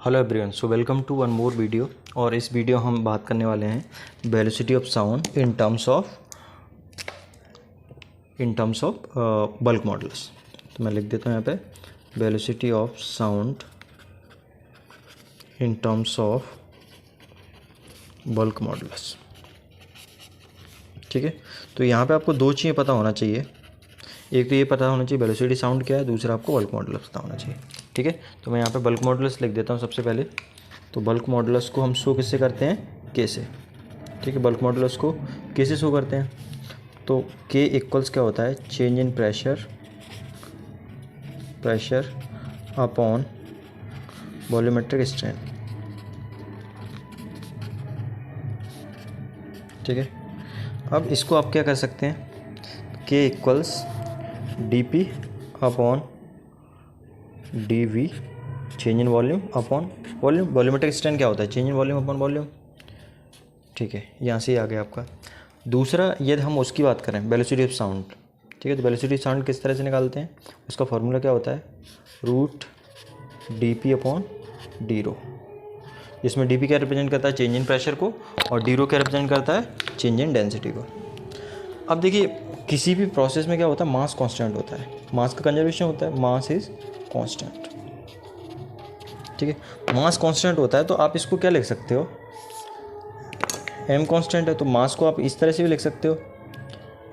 Hello everyone, so welcome to one more video. और इस video हम बात करने वाले हैं velocity of sound in terms of bulk modulus. तो मैं लिख देता हूँ यहाँ पे velocity of sound in terms of bulk modulus. ठीक है, तो यहाँ पे आपको दो चीज़ें पता होना चाहिए। एक तो ये पता होना चाहिए वेलोसिटी साउंड क्या है, दूसरा आपको बल्क मॉडुलस पता होना चाहिए। ठीक है, तो मैं यहाँ पे बल्क मॉडुलस लिख देता हूँ सबसे पहले। तो बल्क मॉडुलस को हम शो किससे करते हैं, के से। ठीक है, बल्क मॉडुलस को के से शो करते हैं। तो के इक्वल्स क्या होता है, चेंज इन प्रेशर अपॉन वॉल्यूमेट्रिक स्ट्रेन। ठीक है, अब इसको आप क्या कर सकते हैं, K equals D P upon D V change in volume upon volume. Volumetric strain क्या होता है, change in volume upon volume. ठीक है, यहाँ से आ गया आपका। दूसरा, यदि हम उसकी बात करें वेलोसिटी ऑफ साउंड, ठीक है, तो वेलोसिटी साउंड किस तरह से निकालते हैं, उसका फॉर्मूला क्या होता है, root D P upon D rho. इसमें डी पी क्या रिप्रेजेंट करता है, चेंज इन प्रेशर को, और डी रो क्या रिप्रेजेंट करता है, चेंज इन डेंसिटी को। अब देखिए, किसी भी प्रोसेस में क्या होता है, मास कांस्टेंट होता है, मास का कंजर्वेशन होता है, मास इज कांस्टेंट। ठीक है, मास कांस्टेंट होता है तो आप इसको क्या लिख सकते हो, m कांस्टेंट है तो मास को आप इस तरह से भी लिख सकते हो,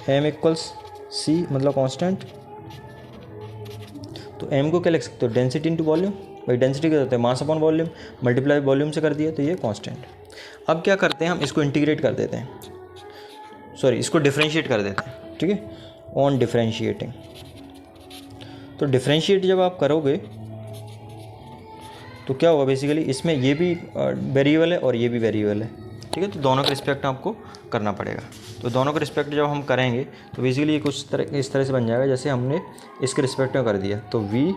m इक्वल्स c मतलब कांस्टेंट। तो m को क्या लिख सकते हो, डेंसिटी इंटू वॉल्यूम। भाई डेंसिटी क्या होता है, mass upon volume, multiply volume से कर दिया तो ये कांस्टेंट। अब क्या करते हैं, हम इसको इंटीग्रेट कर देते हैं, सॉरी इसको डिफरेंशिएट कर देते हैं। ठीक है, ऑन डिफरेंशिएटिंग। तो डिफरेंशिएट जब आप करोगे तो क्या होगा, बेसिकली इसमें ये भी वेरिएबल है और ये भी वेरिएबल है। ठीक है, तो दोनों का रिस्पेक्ट आपको करना पड़ेगा। तो दोनों का रिस्पेक्ट जब हम करेंगे तो बेसिकली ये कुछ इस तरह से बन जाएगा, जैसे हमने इसके रिस्पेक्ट में कर दिया। तो वी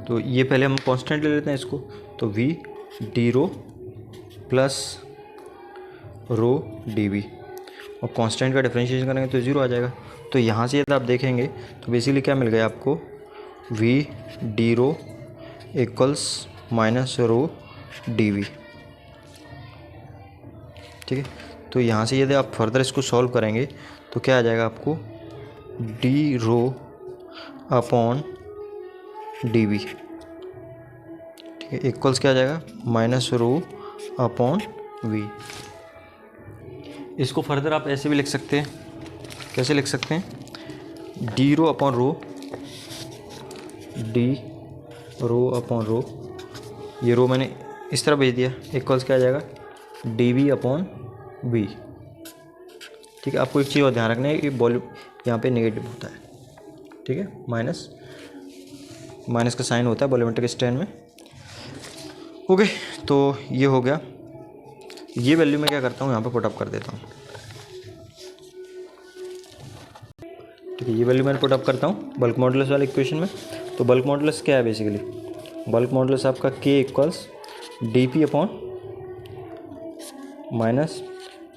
तो ये पहले हम कांस्टेंट ले लेते हैं इसको, तो V D rho plus rho D V, और कांस्टेंट का डिफरेंशिएशन करेंगे तो ज़ीरो आ जाएगा। तो यहाँ से यदि आप देखेंगे तो बेसिकली क्या मिल गया आपको, V D rho equals minus rho D V. ठीक है, तो यहाँ से यदि आप फर्दर इसको सॉल्व करेंगे तो क्या आ जाएगा आपको, D rho upon D V. ठीक है, इक्वल्स क्या आ जाएगा, माइनस रो अपॉन वी। इसको फर्दर आप ऐसे भी लिख सकते हैं, कैसे लिख सकते हैं, D rho upon rho, D rho upon rho, ये रो मैंने इस तरह भेज दिया, इक्वल्स क्या आ जाएगा, डी वी अपॉन वी। ठीक है, आपको एक चीज़ और ध्यान रखना है कि वॉल्यूम यहाँ पे नेगेटिव होता है। ठीक है, माइनस का साइन होता है वॉल्यूमेट्रिक स्ट्रेन में। ओके, तो ये हो गया। ये वैल्यू मैं क्या करता हूँ, यहाँ पे पुट अप कर देता हूँ। ठीक है, ये वैल्यू मैंने पुट अप करता हूँ बल्क मॉडुलस वाले इक्वेशन में। तो बल्क मॉडुलस क्या है, बेसिकली बल्क मॉडुलस आपका K equals D P upon minus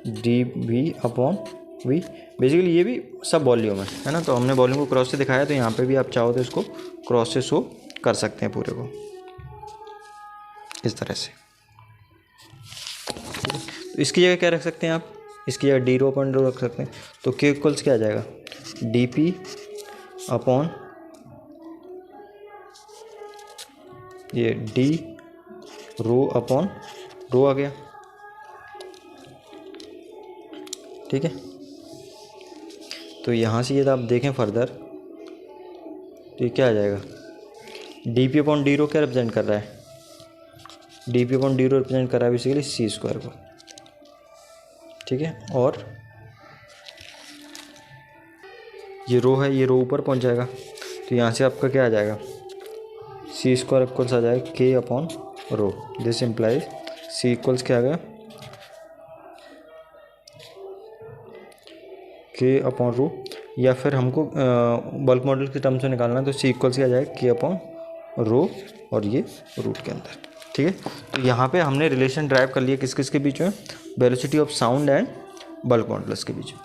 D V upon V. Basically ये भी सब वॉल्यूम है ना। तो हमने वॉल्यूम को क्रॉस से दिखाया, तो यहाँ पे भी आप चाहो तो इसको क्रॉस से शो कर सकते हैं पूरे को इस तरह से। तो इसकी जगह क्या रख सकते हैं आप, इसकी जगह डी रो अपॉन रो रख सकते हैं। तो के इक्वल्स क्या आ जाएगा, डी पी अपॉन ये डी रो अपॉन रो आ गया। ठीक है, तो यहाँ से यदि आप देखें फर्दर तो ये क्या आ जाएगा, डी पी अपॉन डी रो क्या रिप्रेजेंट कर रहा है, डी पी अपॉन डी रो रिप्रेजेंट कर रहा है बेसिकली सी स्क्वायर को। ठीक है, और ये रो है, ये रो ऊपर पहुंच जाएगा, तो यहाँ से आपका क्या आ जाएगा, सी स्क्वायर इक्वल्स आ जाएगा K upon rho. This implies C equals क्या आ गया, के अपॉन रो, या फिर हमको बल्क मॉडल के टर्म्स में निकालना है तो सी इक्वल्स क्या आ जाएगा, के अपॉन रो, और ये रूट के अंदर। ठीक है, तो यहाँ पे हमने रिलेशन ड्राइव कर लिया किस किस के बीच में, velocity of sound and bulk modulus के बीच में।